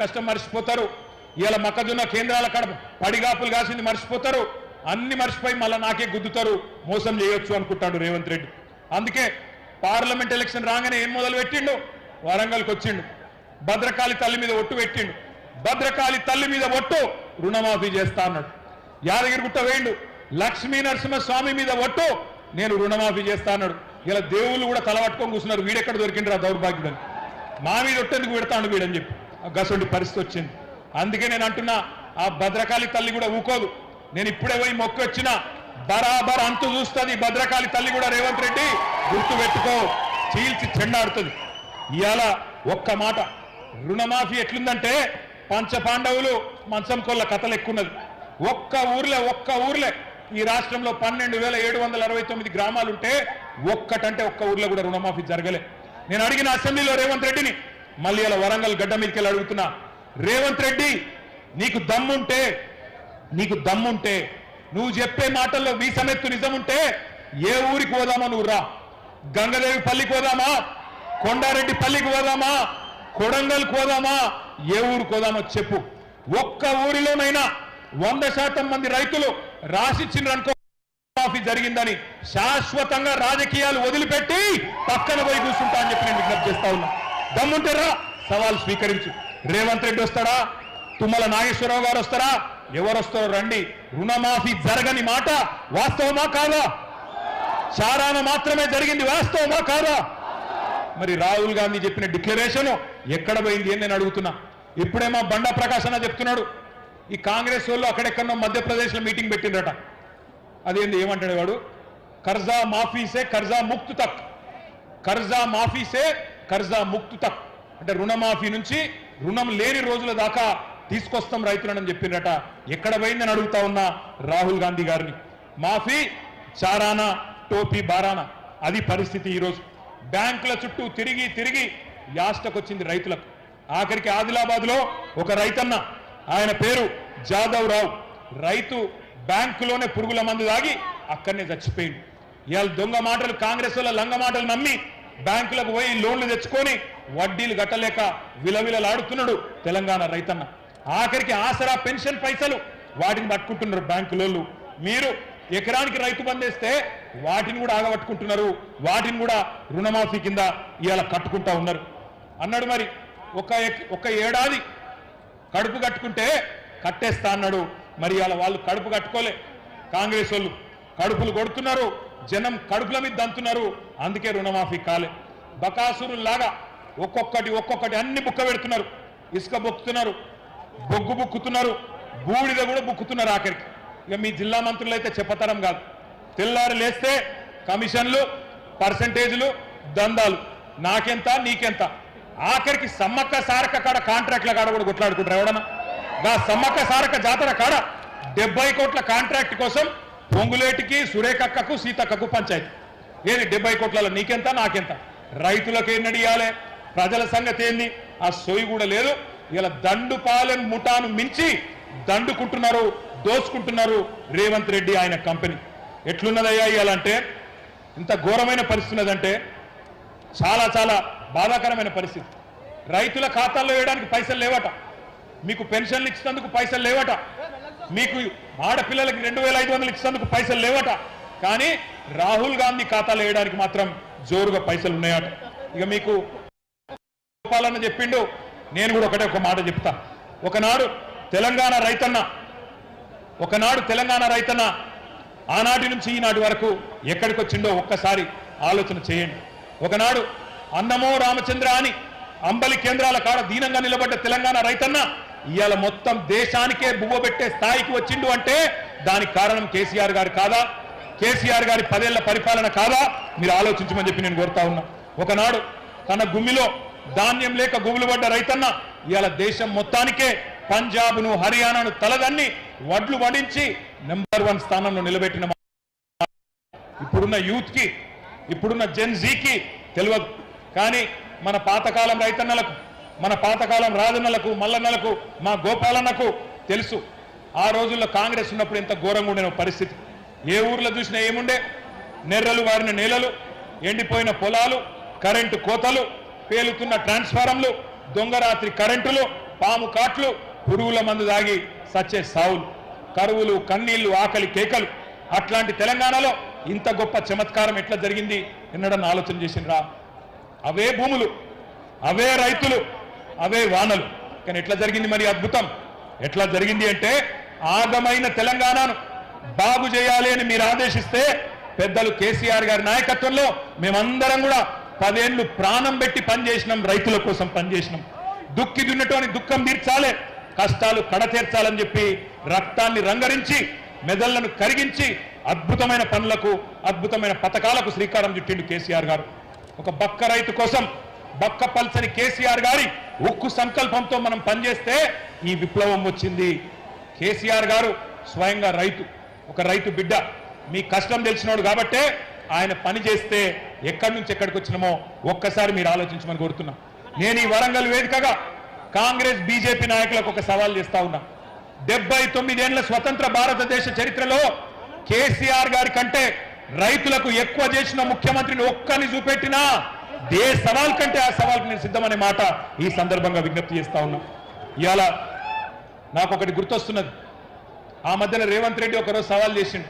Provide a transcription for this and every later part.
కష్టం మర్చిపోతారు. ఇలా మొక్కజొన్న కేంద్రాల కాడ పడిగాపులు కాసింది మర్చిపోతారు. అన్ని మర్చిపోయి మళ్ళీ నాకే గుద్దుతారు, మోసం చేయొచ్చు అనుకుంటాడు రేవంత్ రెడ్డి. అందుకే పార్లమెంట్ ఎలక్షన్ రాగానే ఏం మొదలు పెట్టిండు, వరంగల్కి వచ్చిండు, భద్రకాళి తల్లి మీద ఒట్టు పెట్టిండు. భద్రకాళి తల్లి మీద ఒట్టు రుణమాఫీ చేస్తా అన్నాడు. యాదగిరిగుట్ట వేయండు, లక్ష్మీ నరసింహస్వామి మీద ఒట్టు నేను రుణమాఫీ చేస్తా అన్నాడు. ఇలా దేవుళ్ళు కూడా తలపట్టుకొని కూర్చున్నారు, వీడెక్కడ దొరికిండ్రా దౌర్భాగ్యుడని, మా మీద ఒట్టెందుకు పెడతాడు వీడని చెప్పి గసంటి పరిస్థితి వచ్చింది. అందుకే నేను అంటున్నా, ఆ భద్రకాళి తల్లి కూడా ఊకోదు. నేను ఇప్పుడే పోయి మొక్కు వచ్చిన బరాబర్ అంతు చూస్తుంది భద్రకాళి తల్లి కూడా. రేవంత్ రెడ్డి గుర్తు పెట్టుకో, చీల్చి చెండాడుతుంది. ఇవాళ ఒక్క మాట, రుణమాఫీ ఎట్లుందంటే పంచపాండవులు మంచం కొల్ల కథలు ఎక్కున్నది. ఒక్క ఊర్లే ఈ రాష్ట్రంలో 12,769 గ్రామాలుంటే ఒక్కటంటే ఒక్క ఊర్లో కూడా రుణమాఫీ జరగలే. నేను అడిగిన అసెంబ్లీలో రేవంత్ రెడ్డిని, మళ్ళీ ఇలా వరంగల్ గడ్డ మీదకి వెళ్ళి అడుగుతున్నా, రేవంత్ రెడ్డి నీకు దమ్ముంటే నువ్వు చెప్పే మాటల్లో వీసమెత్తు నిజముంటే ఏ ఊరికి పోదామా, నువ్వు రా. గంగదేవి పల్లికి పోదామా, కొండారెడ్డి పల్లికి పోదామా, కొడంగల్కి పోదామా, ఏ ఊరికి పోదామో చెప్పు. ఒక్క ఊరిలోనైనా 100% మంది రైతులు రాసిచ్చిననుకో మాఫీ జరిగిందని శాశ్వతంగా రాజకీయాలు వదిలిపెట్టి పక్కన పోయి కూర్చుంటా అని చెప్పి నేను విజ్ఞప్తి చేస్తా ఉన్నా. దమ్ముంటే రా, సవాల్ స్వీకరించు. రేవంత్ రెడ్డి వస్తాడా, తుమ్మల నాగేశ్వరరావు గారు వస్తారా, ఎవరు వస్తారో రండి. రుణమాఫీ జరగని మాట వాస్తవమా కాదా? చారాన మాత్రమే జరిగింది, వాస్తవమా కాదా? మరి రాహుల్ గాంధీ చెప్పిన డిక్లరేషన్ ఎక్కడ పోయింది అని నేను అడుగుతున్నా. ఇప్పుడేమో బండా ప్రకాశ్ అన్న చెప్తున్నాడు, ఈ కాంగ్రెస్ వాళ్ళు అక్కడెక్కడో మధ్యప్రదేశ్లో మీటింగ్ పెట్టిండ్రట. అదేంది ఏమంటాడు వాడు, కర్జా మాఫీసే కర్జా ముక్తు తక్, కర్జా మాఫీసే కర్జా ముక్తు తక్ అంటే రుణమాఫీ నుంచి రుణం లేని రోజుల దాకా తీసుకొస్తాం రైతులని చెప్పిండ్రట. ఎక్కడ పోయిందని అడుగుతా ఉన్నా రాహుల్ గాంధీ గారిని. మాఫీ చారానా టోపీ బారానా, అది పరిస్థితి ఈరోజు. బ్యాంకుల చుట్టూ తిరిగి యాస్టకొచ్చింది రైతులకు. ఆఖరికి ఆదిలాబాద్లో ఒక రైతన్న, ఆయన పేరు జాదవ్ రావు, రైతు బ్యాంకులోనే పురుగుల మందు తాగి అక్కడనే చచ్చిపోయింది. ఇవాళ దొంగ మాటలు, కాంగ్రెస్ వాళ్ళ లంగ మాటలు నమ్మి బ్యాంకులకు పోయి లోన్లు తెచ్చుకొని వడ్డీలు కట్టలేక విలవిలలాడుతున్నాడు తెలంగాణ రైతన్న. ఆఖరికి ఆసరా పెన్షన్ పైసలు వాటిని పట్టుకుంటున్నారు బ్యాంకులోళ్ళు. మీరు ఎకరానికి రైతు బందేస్తే వాటిని కూడా ఆగబట్టుకుంటున్నారు, వాటిని కూడా రుణమాఫీ కింద ఇవాళ కట్టుకుంటా ఉన్నారు అన్నాడు. మరి ఒక ఏడాది కడుపు కట్టుకుంటే కట్టేస్తా అన్నాడు. మరి ఇవాళ వాళ్ళు కడుపు కట్టుకోలే, కాంగ్రెస్ వాళ్ళు కడుపులు కొడుతున్నారు, జనం కడుపుల మీద దంతున్నారు. అందుకే రుణమాఫీ కాలే. బకాసురులాగా ఒక్కొక్కటి అన్ని బుక్క పెడుతున్నారు. ఇసుక బుక్కుతున్నారు, బొగ్గు బుక్కుతున్నారు, బూడిద కూడా బుక్కుతున్నారు. ఆఖరికి ఇక మీ జిల్లా మంత్రులు అయితే చెప్పతరం కాదు. తెల్లారు లేస్తే కమిషన్లు, పర్సంటేజీలు, దందాలు, నాకెంత నీకెంత. ఆఖరికి సమ్మక్క సారక్క కాడ కాంట్రాక్ట్ల కాడ కూడా కొట్లాడుకుంటారు. ఎవడన్నా సమ్మక్క సారక్క జాతర కాడ 70 కోట్ల కాంట్రాక్ట్ కోసం పొంగులేటికి, సురేఖక్కకు, సీతక్కకు పంచాయతీ. ఏది 70 కోట్లలో నీకెంత నాకెంత, రైతులకు ఏం నడియాలి, ప్రజల సంగతి ఏంది, ఆ సోయి కూడా లేదు. ఇలా దండుపాలెం ముఠాను మించి దండుకుంటున్నారు, దోచుకుంటున్నారు రేవంత్ రెడ్డి ఆయన కంపెనీ. ఎట్లున్నదయ్యా ఇయాలంటే, ఇంత ఘోరమైన పరిస్థితి ఉన్నదంటే చాలా బాధాకరమైన పరిస్థితి. రైతుల ఖాతాల్లో వేయడానికి పైసలు లేవట, మీకు పెన్షన్లు ఇచ్చినందుకు పైసలు లేవట, మీకు ఆడపిల్లలకి 2,500 ఇచ్చినందుకు పైసలు లేవట. కానీ రాహుల్ గాంధీ ఖాతాలో వేయడానికి మాత్రం జోరుగా పైసలు ఉన్నాయట. ఇక మీకు చెప్పాలని చెప్పిండు, నేను కూడా ఒక మాట చెప్తా. ఒకనాడు తెలంగాణ రైతన్న ఆనాటి నుంచి ఈనాటి వరకు ఎక్కడికి వచ్చిండో ఒక్కసారి ఆలోచన చేయండి. ఒకనాడు అన్నమో రామచంద్ర అని అంబలి కేంద్రాల కాడ దీనంగా నిలబడ్డ తెలంగాణ రైతన్న ఇవాళ మొత్తం దేశానికే బువ్వ పెట్టే స్థాయికి వచ్చిండు అంటే దానికి కారణం కేసీఆర్ గారు కాదా? కేసీఆర్ గారి 10 ఏళ్ల పరిపాలన కాదా? మీరు ఆలోచించమని చెప్పి నేను కోరుతా ఉన్నా. ఒకనాడు తన గుమ్మిలో ధాన్యం లేక గుబులు పడ్డ రైతన్న ఇవాళ దేశం మొత్తానికే పంజాబ్ను, హర్యానాను తలదన్ని వడ్లు వడించి నెంబర్ 1 స్థానంలో నిలబెట్టిన ఇప్పుడున్న యూత్కి, ఇప్పుడున్న జెన్జీకి తెలియదు. కానీ మన పాతకాలం రైతన్నలకు, మన పాతకాలం రాజన్నలకు, మల్లన్నలకు, మా గోపాలన్నకు తెలుసు. ఆ రోజుల్లో కాంగ్రెస్ ఉన్నప్పుడు ఎంత ఘోరంగా ఉండే పరిస్థితి. ఏ ఊర్లో చూసినా ఏముండే, నెర్రలు వారిన నేలలు, ఎండిపోయిన పొలాలు, కరెంటు కోతలు, పేలుతున్న ట్రాన్స్ఫారంలు, దొంగరాత్రి కరెంటులు, పాము కాట్లు పురుగుల మందు దాగి సచ్చే సావులు, కరువులు, కన్నీళ్లు, ఆకలి కేకలు. అట్లాంటి తెలంగాణలో ఇంత గొప్ప చమత్కారం ఎట్లా జరిగింది ఎన్నడన్నా ఆలోచన చేసినరా? అవే భూములు, అవే రైతులు, అవే వానలు. కానీ ఎట్లా జరిగింది మరి అద్భుతం? ఎట్లా జరిగింది అంటే ఆగమైన తెలంగాణను బాగు చేయాలి అని మీరు ఆదేశిస్తే పెద్దలు కేసీఆర్ గారి నాయకత్వంలో మేమందరం కూడా 10 ఏళ్లు ప్రాణం పెట్టి పనిచేసినాం, రైతుల కోసం పనిచేసినాం. దుక్కి దున్నటోని దుఃఖం తీర్చాలి, కష్టాలు కడతీర్చాలని చెప్పి రక్తాన్ని రంగరించి మెదళ్లను కరిగించి అద్భుతమైన పనులకు, అద్భుతమైన పథకాలకు శ్రీకారం చుట్టిండు కేసీఆర్ గారు. ఒక బక్క రైతు కోసం బక్క పల్సని కేసీఆర్ గారి ఉక్కు సంకల్పంతో మనం పనిచేస్తే ఈ విప్లవం వచ్చింది. కేసీఆర్ గారు స్వయంగా రైతు, ఒక రైతు బిడ్డ, మీ కష్టం తెలిసినోడు కాబట్టే ఆయన పని చేస్తే ఎక్కడి నుంచి ఎక్కడికి వచ్చినామో ఒక్కసారి మీరు ఆలోచించమని కోరుతున్నా. నేను ఈ వరంగల్ వేదికగా కాంగ్రెస్ బీజేపీ నాయకులకు ఒక సవాల్ చేస్తా ఉన్నా. 79 ఏళ్ల స్వతంత్ర భారతదేశ చరిత్రలో కేసీఆర్ గారి కంటే రైతులకు ఎక్కువ చేసిన ముఖ్యమంత్రిని ఒక్కని చూపెట్టినా ఏ సవాల్ కంటే ఆ సవాల్కి నేను సిద్ధమనే మాట ఈ సందర్భంగా విజ్ఞప్తి చేస్తా ఉన్నా. ఇవాళ నాకు ఒకటి గుర్తొస్తున్నది. ఆ మధ్యన రేవంత్ రెడ్డి ఒకరోజు సవాల్ చేసిండు,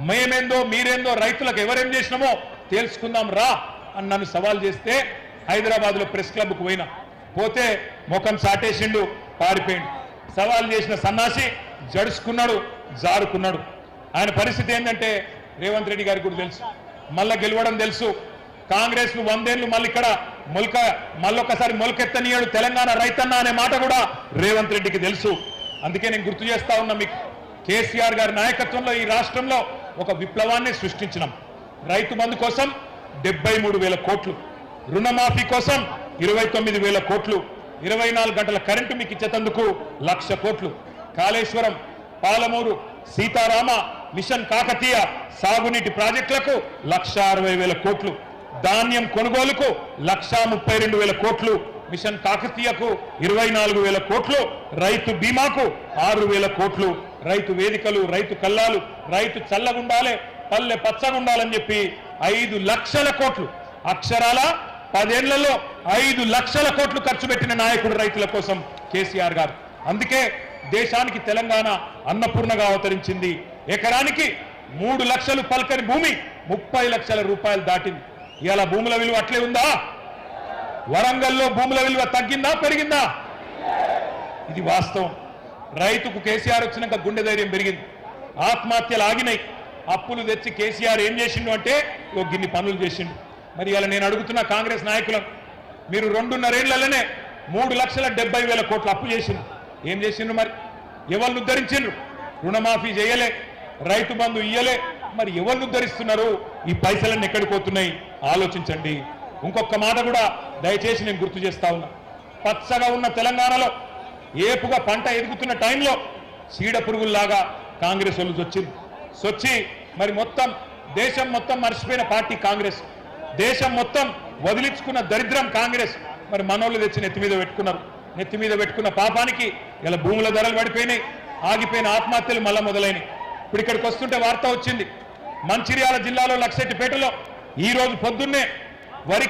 మేమేందో మీరేందో రైతులకు ఎవరేం చేసినామో తెలుసుకుందాం రా అని నన్ను సవాల్ చేస్తే హైదరాబాద్లో ప్రెస్ క్లబ్కు పోతే ముఖం సాటేసిండు, పారిపోయిండు. సవాల్ చేసిన సన్నాసి జడుచుకున్నాడు, జారుకున్నాడు. ఆయన పరిస్థితి ఏంటంటే రేవంత్ రెడ్డి గారికి కూడా తెలుసు, మళ్ళా గెలవడం తెలుసు. కాంగ్రెస్ 100 ఏళ్లు మళ్ళీ ఇక్కడ మళ్ళొకసారి మొలకెత్తనీయడు తెలంగాణ రైతన్న అనే మాట కూడా రేవంత్ రెడ్డికి తెలుసు. అందుకే నేను గుర్తు చేస్తా ఉన్నా మీకు, కేసీఆర్ గారి నాయకత్వంలో ఈ రాష్ట్రంలో ఒక విప్లవాన్ని సృష్టించినాం. రైతు బంధు కోసం 73,000 కోట్లు, రుణమాఫీ కోసం 29,000 కోట్లు, 24 గంటల కరెంటు మీకు ఇచ్చేందుకు 1,00,000 కోట్లు, కాళేశ్వరం, పాలమూరు, సీతారామ, మిషన్ కాకతీయ సాగునీటి ప్రాజెక్టులకు 1,60,000 కోట్లు, ధాన్యం కొనుగోలుకు 1,32,000 కోట్లు, మిషన్ కాకతీయకు 24,000 కోట్లు, రైతు బీమాకు 6,000 కోట్లు, రైతు వేదికలు, రైతు కల్లాలు, రైతు చల్లగుండాలే, పల్లె పచ్చగుండాలని చెప్పి 5 లక్షల కోట్లు, అక్షరాల 10 ఏళ్లలో 5 లక్షల కోట్లు ఖర్చు పెట్టిన నాయకుడు రైతుల కోసం కేసీఆర్ గారు. అందుకే దేశానికి తెలంగాణ అన్నపూర్ణగా అవతరించింది. ఎకరానికి 3 లక్షలు పలకని భూమి 30 లక్షల రూపాయలు దాటింది. ఇవాళ భూముల విలువ అట్లే ఉందా? వరంగల్లో భూముల విలువ తగ్గిందా, పెరిగిందా? ఇది వాస్తవం. రైతుకు కేసీఆర్ వచ్చినాక గుండె ధైర్యం పెరిగింది, ఆత్మహత్యలు ఆగినాయి. అప్పులు తెచ్చి కేసీఆర్ ఏం చేసిండు అంటే గిన్ని పనులు చేసిండు. మరి ఇలా నేను అడుగుతున్న కాంగ్రెస్ నాయకులను, మీరు 2.5 ఏళ్లలోనే 3,70,000 కోట్లు అప్పు చేసిండ్రు. ఏం చేసిండ్రు? మరి ఎవరిని ఉద్ధరించిండ్రు? రుణమాఫీ చేయలే, రైతు బంధు ఇయ్యలే. మరి ఎవరిని ఉద్ధరిస్తున్నారు? ఈ పైసలన్నీ ఎక్కడికి పోతున్నాయి ఆలోచించండి. ఇంకొక మాట కూడా దయచేసి నేను గుర్తు చేస్తా ఉన్నా. పచ్చగా ఉన్న తెలంగాణలో ఏపుగా పంట ఎదుగుతున్న టైంలో చీడ పురుగుల్లాగా కాంగ్రెస్ వాళ్ళు సొచ్చి మరి మొత్తం దేశం మొత్తం మర్చిపోయిన పార్టీ కాంగ్రెస్, దేశం మొత్తం వదిలించుకున్న దరిద్రం కాంగ్రెస్. మరి మనోళ్ళు తెచ్చి నెత్తి మీద పెట్టుకున్నారు. నెత్తి మీద పెట్టుకున్న పాపానికి ఇలా భూముల ధరలు పడిపోయినాయి, ఆగిపోయిన ఆత్మహత్యలు మళ్ళా మొదలైనవి. ఇప్పుడు ఇక్కడికి వస్తుంటే వార్త వచ్చింది, మంచిర్యాల జిల్లాలో లక్షెట్టిపేటలో ఈ రోజు పొద్దున్నే